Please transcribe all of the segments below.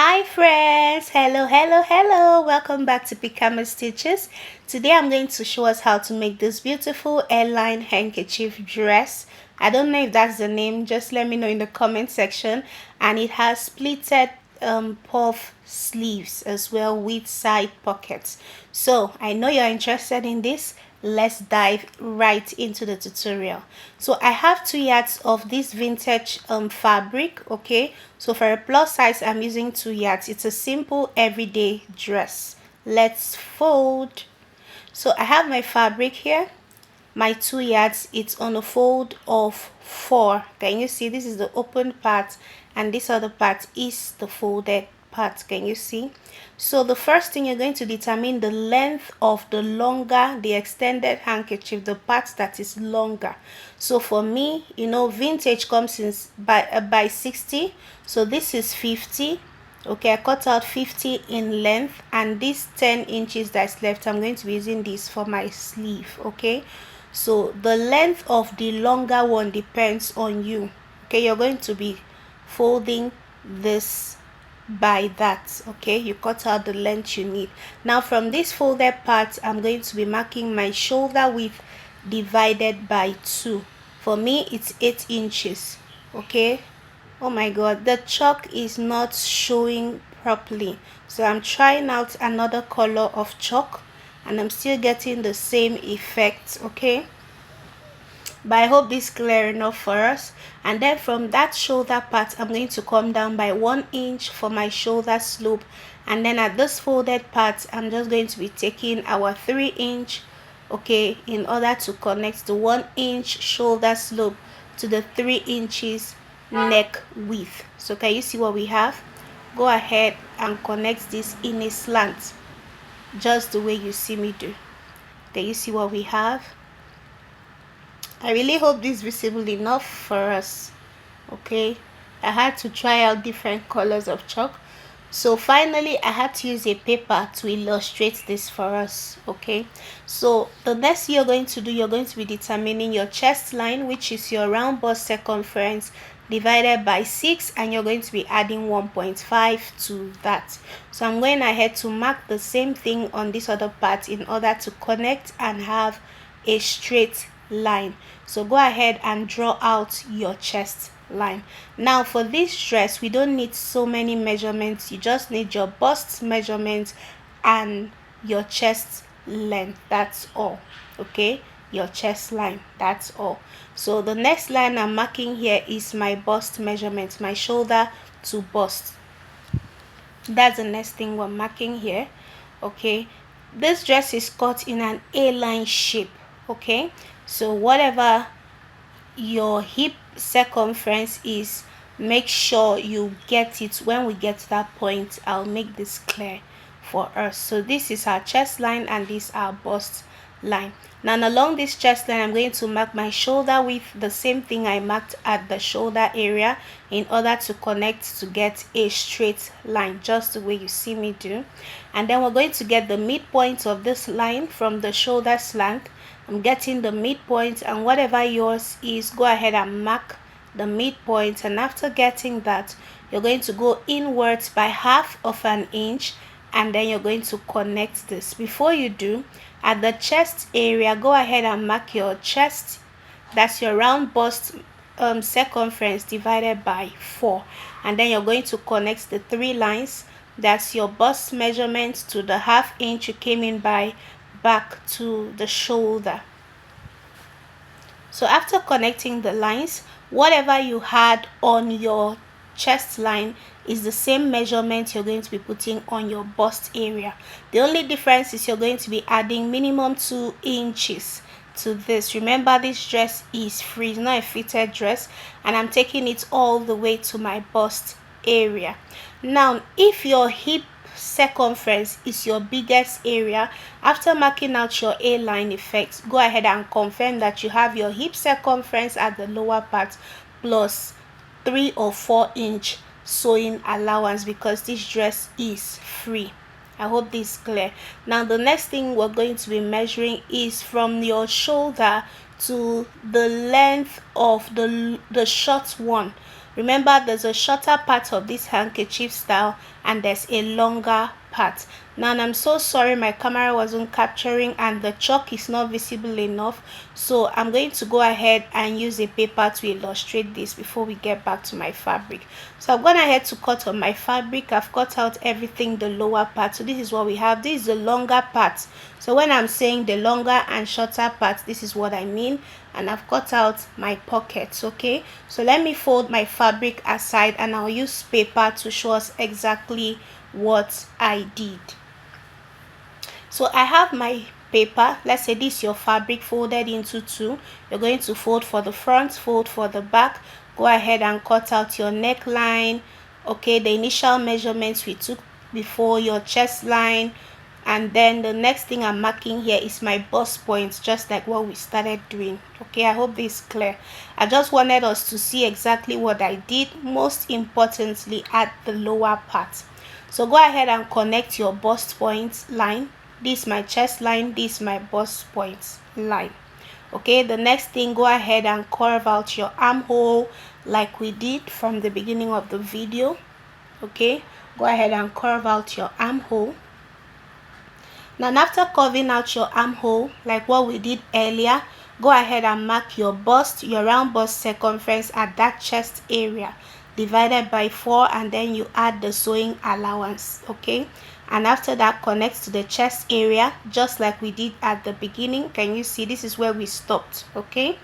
Hi friends, hello, welcome back to Picama Stitches. Today I'm going to show us how to make this beautiful airline handkerchief dress. I don't know if that's the name, just let me know in the comment section. And it has splitted puff sleeves as well with side pockets. So I know you're interested in this. Let's dive right into the tutorial. So I have 2 yards of this vintage fabric. Okay, so for a plus size I'm using 2 yards. It's a simple everyday dress. Let's fold. So I have my fabric here, my 2 yards. It's on a fold of 4. Can you see? This is the open part and this other part is the folded part. Can you see? So the first thing, you're going to determine the length of the extended handkerchief, the part that is longer. So for me, you know, vintage comes in by 60, so this is 50. Okay, I cut out 50 in length, and this 10 inches that's left, I'm going to be using this for my sleeve. Okay, so the length of the longer one depends on you. Okay, you're going to be folding this by that. Okay, you cut out the length you need. Now from this folded part, I'm going to be marking my shoulder width divided by 2. For me it's 8 inches. Okay, oh my god, the chalk is not showing properly, so I'm trying out another color of chalk and I'm still getting the same effect. Okay, but I hope this is clear enough for us. And then from that shoulder part, I'm going to come down by 1 inch for my shoulder slope, and then at this folded part I'm just going to be taking our 3 inch, okay, in order to connect the 1 inch shoulder slope to the 3 inches neck width. So can you see what we have? Go ahead and connect this in a slant, just the way you see me do. Can you see what we have? I really hope this is visible enough for us. Okay, I had to try out different colors of chalk, so finally I had to use a paper to illustrate this for us. Okay, so the next thing you're going to do, you're going to be determining your chest line, which is your round bust circumference divided by 6, and you're going to be adding 1.5 to that. So I'm going ahead to mark the same thing on this other part in order to connect and have a straight line. So go ahead and draw out your chest line. Now for this dress, we don't need so many measurements. You just need your bust measurement and your chest length. That's all. Okay, your chest line, that's all. So the next line I'm marking here is my bust measurement, my shoulder to bust. That's the next thing we're marking here. Okay, this dress is cut in an A-line shape. Okay, so whatever your hip circumference is, make sure you get it. When we get to that point, I'll make this clear for us. So this is our chest line and this is our bust line. Now along this chest line, I'm going to mark my shoulder width, the same thing I marked at the shoulder area, in order to connect to get a straight line, just the way you see me do. And then we're going to get the midpoint of this line from the shoulder slant. I'm getting the midpoint, and whatever yours is, go ahead and mark the midpoint. And after getting that, you're going to go inwards by 1/2 inch, and then you're going to connect this. Before you do, at the chest area, go ahead and mark your chest, that's your round bust circumference divided by 4, and then you're going to connect the 3 lines. That's your bust measurement to the 1/2 inch you came in by, back to the shoulder. So after connecting the lines, whatever you had on your chest line is the same measurement you're going to be putting on your bust area. The only difference is you're going to be adding minimum 2 inches to this. Remember, this dress is free, it's not a fitted dress, and I'm taking it all the way to my bust area. Now if your hip circumference is your biggest area, after marking out your A-line effect, go ahead and confirm that you have your hip circumference at the lower part plus 3 or 4 inch sewing allowance, because this dress is free. I hope this is clear. Now the next thing we're going to be measuring is from your shoulder to the length of the short one. Remember, there's a shorter part of this handkerchief style and there's a longer part. Now, I'm so sorry my camera wasn't capturing and the chalk is not visible enough, so I'm going to go ahead and use a paper to illustrate this before we get back to my fabric. So I've gone ahead to cut on my fabric. I've cut out everything, the lower part. So this is what we have. This is the longer part. So when I'm saying the longer and shorter part, this is what I mean. And I've cut out my pockets. Okay, so let me fold my fabric aside and I'll use paper to show us exactly what I did. So I have my paper. Let's say this is your fabric folded into two. You're going to fold for the front, fold for the back. Go ahead and cut out your neckline. Okay, the initial measurements we took before, your chest line, and then the next thing I'm marking here is my bust points, just like what we started doing. Okay, I hope this is clear. I just wanted us to see exactly what I did, most importantly at the lower part. So go ahead and connect your bust points line. This is my chest line, this is my bust points line. Okay, the next thing, go ahead and curve out your armhole like we did from the beginning of the video. Okay, go ahead and curve out your armhole. Now, after curving out your armhole like what we did earlier, go ahead and mark your bust, your round bust circumference at that chest area, divided by 4, and then you add the sewing allowance. Okay, and after that, connect to the chest area just like we did at the beginning. Can you see? This is where we stopped. Okay,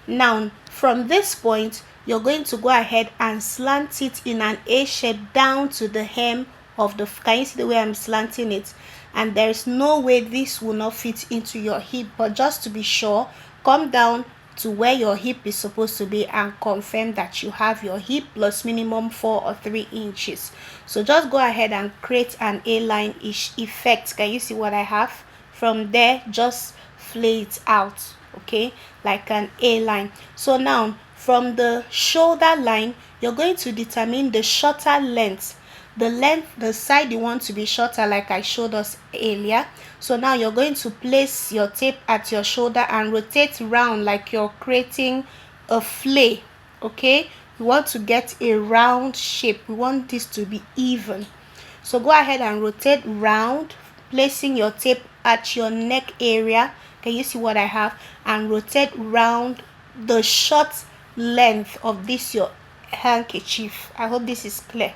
now from this point, you're going to go ahead and slant it in an A shape down to the hem of the, can you see the way I'm slanting it? And there's no way this will not fit into your hip, but just to be sure, come down to where your hip is supposed to be and confirm that you have your hip plus minimum 4 or 3 inches. So just go ahead and create an A-line-ish effect. Can you see what I have? From there, just flay it out, okay, like an A-line. So now from the shoulder line, you're going to determine the shorter length, the side you want to be shorter, like I showed us earlier. So now you're going to place your tape at your shoulder and rotate round like you're creating a flay. Okay, we want to get a round shape. We want this to be even. So go ahead and rotate round, placing your tape at your neck area. Can you see what I have? And rotate round the short length of this your handkerchief. I hope this is clear.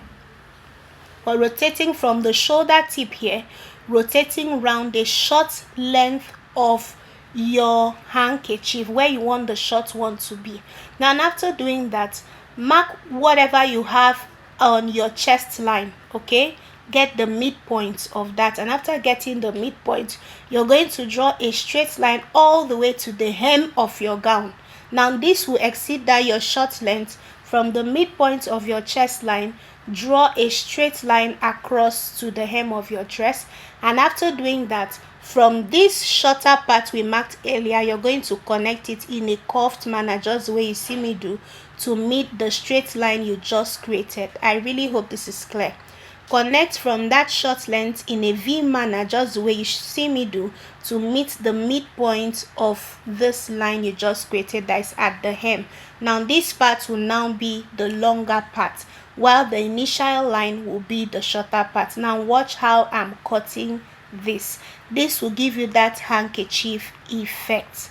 But rotating from the shoulder tip here, rotating round the short length of your handkerchief where you want the short one to be. Now, and after doing that, mark whatever you have on your chest line. Okay, get the midpoint of that, and after getting the midpoint, you're going to draw a straight line all the way to the hem of your gown. Now this will exceed that your short length. From the midpoint of your chest line, draw a straight line across to the hem of your dress, and after doing that, from this shorter part we marked earlier, you're going to connect it in a curved manner, just the way you see me do, to meet the straight line you just created. I really hope this is clear. Connect from that short length in a V manner, just the way you see me do, to meet the midpoint of this line you just created that is at the hem. Now this part will now be the longer part, while the initial line will be the shorter part. Now watch how I'm cutting this. This will give you that handkerchief effect.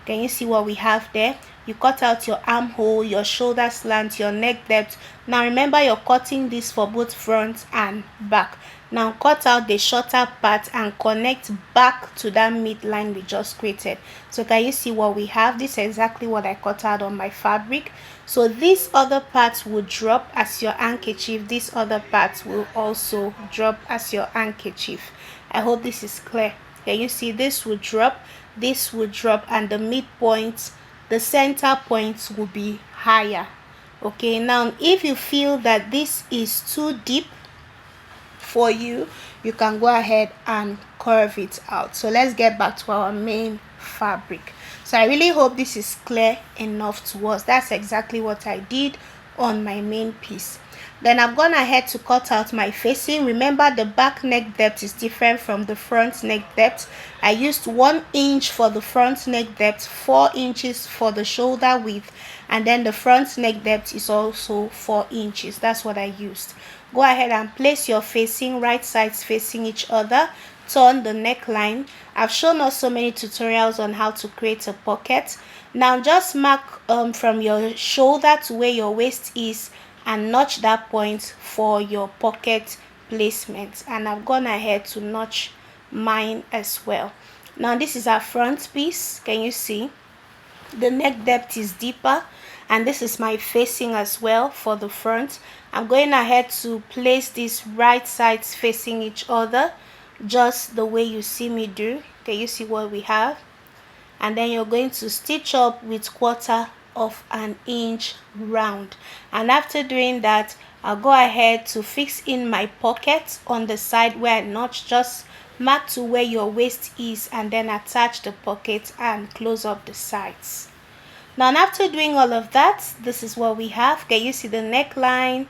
Can you see what we have there? You cut out your armhole, your shoulder slant, your neck depth. Now remember, you're cutting this for both front and back. Now cut out the shorter part and connect back to that midline we just created. So can you see what we have? This is exactly what I cut out on my fabric. So this other part will drop as your handkerchief. This other part will also drop as your handkerchief. I hope this is clear. Can you see? This will drop, this will drop, and the midpoint, the center points will be higher. Okay, now if you feel that this is too deep for you, you can go ahead and curve it out. So let's get back to our main fabric. So I really hope this is clear enough to us. That's exactly what I did on my main piece. Then I've gone ahead to cut out my facing. Remember, the back neck depth is different from the front neck depth. I used 1 inch for the front neck depth, 4 inches for the shoulder width, and then the front neck depth is also 4 inches. That's what I used. Go ahead and place your facing, right sides facing each other. Turn the neckline. I've shown us so many tutorials on how to create a pocket. Now just mark from your shoulder to where your waist is and notch that point for your pocket placement. And I've gone ahead to notch mine as well. Now this is our front piece. Can you see? The neck depth is deeper, and this is my facing as well for the front. I'm going ahead to place these right sides facing each other, just the way you see me do. Can you see what we have? And then you're going to stitch up with 1/4 of an inch round. And after doing that, I'll go ahead to fix in my pocket on the side where I notched. Just mark to where your waist is and then attach the pocket and close up the sides. Now after doing all of that, this is what we have. Can you see the neckline?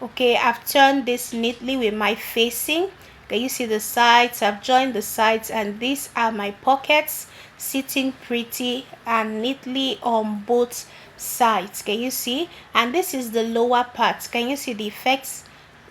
Okay, I've turned this neatly with my facing. Can you see the sides? I've joined the sides, and these are my pockets sitting pretty and neatly on both sides. Can you see? And this is the lower part. Can you see the effects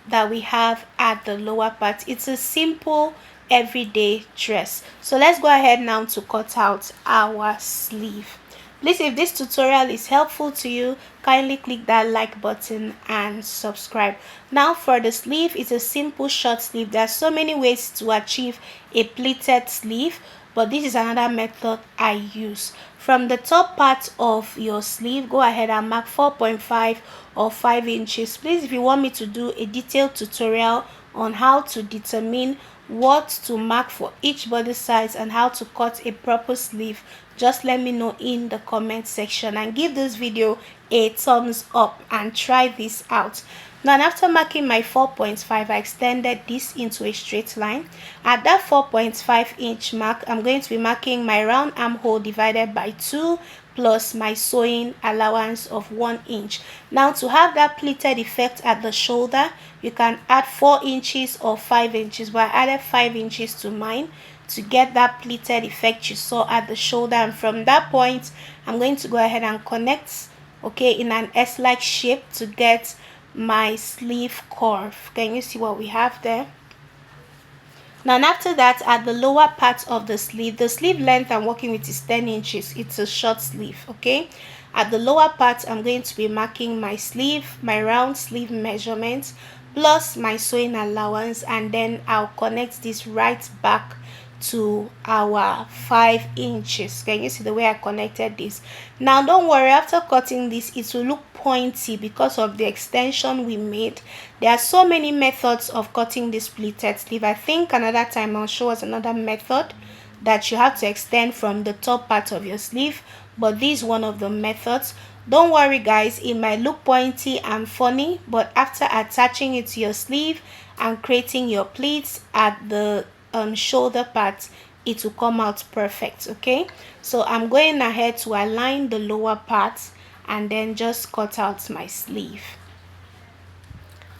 that we have at the lower part? It's a simple everyday dress. So let's go ahead now to cut out our sleeve. Please, if this tutorial is helpful to you, kindly click that like button and subscribe. Now for the sleeve, it's a simple short sleeve. There are so many ways to achieve a pleated sleeve, but this is another method I use. From the top part of your sleeve, go ahead and mark 4.5 or 5 inches. Please, if you want me to do a detailed tutorial on how to determine what to mark for each body size and how to cut a proper sleeve, just let me know in the comment section, and give this video a thumbs up and try this out. Now after marking my 4.5, I extended this into a straight line. At that 4.5 inch mark, I'm going to be marking my round armhole divided by 2 plus my sewing allowance of 1 inch. Now to have that pleated effect at the shoulder, you can add 4 inches or 5 inches, but I added 5 inches to mine to get that pleated effect you saw at the shoulder. And from that point, I'm going to go ahead and connect, okay, in an S-like shape to get my sleeve curve. Can you see what we have there? Now after that, at the lower part of the sleeve length I'm working with is 10 inches. It's a short sleeve, okay? At the lower part, I'm going to be marking my sleeve, my round sleeve measurements, plus my sewing allowance, and then I'll connect this right back to our 5 inches. Can you see the way I connected this? Now don't worry, after cutting this, it will look pointy because of the extension we made. There are so many methods of cutting this pleated sleeve. I think another time I'll show us another method that you have to extend from the top part of your sleeve, but this is one of the methods. Don't worry guys, it might look pointy and funny, but after attaching it to your sleeve and creating your pleats at the shoulder part, it will come out perfect. Okay, so I'm going ahead to align the lower part and then just cut out my sleeve.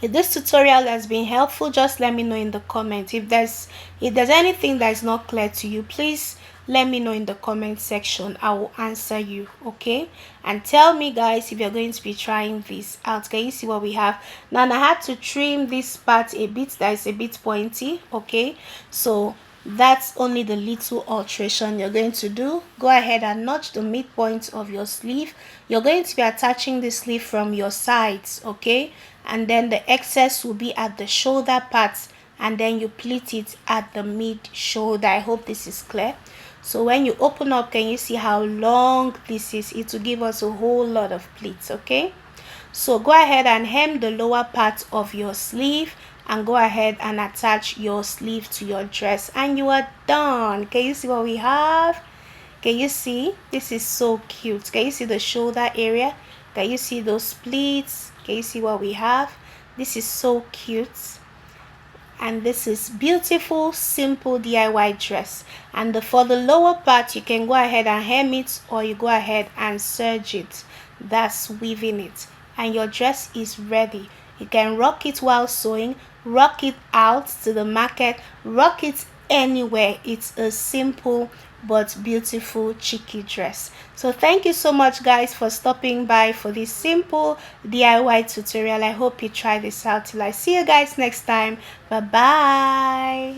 If this tutorial has been helpful, just let me know in the comment. If there's anything that is not clear to you, please let me know in the comment section. I will answer you, okay? And tell me guys if you're going to be trying this out. Can you see what we have? Now I had to trim this part a bit that is a bit pointy, okay? So that's only the little alteration you're going to do. Go ahead and notch the midpoint of your sleeve. You're going to be attaching the sleeve from your sides, okay? And then the excess will be at the shoulder parts, and then you pleat it at the mid shoulder. I hope this is clear. So when you open up, can you see how long this is? It will give us a whole lot of pleats, okay? So go ahead and hem the lower part of your sleeve and go ahead and attach your sleeve to your dress, and you are done. Can you see what we have? Can you see? This is so cute. Can you see the shoulder area? Can you see those pleats? Can you see what we have? This is so cute. And this is beautiful, simple DIY dress. And for the lower part, you can go ahead and hem it, or you go ahead and serge it. That's weaving it, and your dress is ready. You can rock it while sewing, rock it out to the market, rock it anywhere. It's a simple but beautiful cheeky dress. So thank you so much guys for stopping by for this simple DIY tutorial. I hope you try this out. Till I see you guys next time. Bye bye.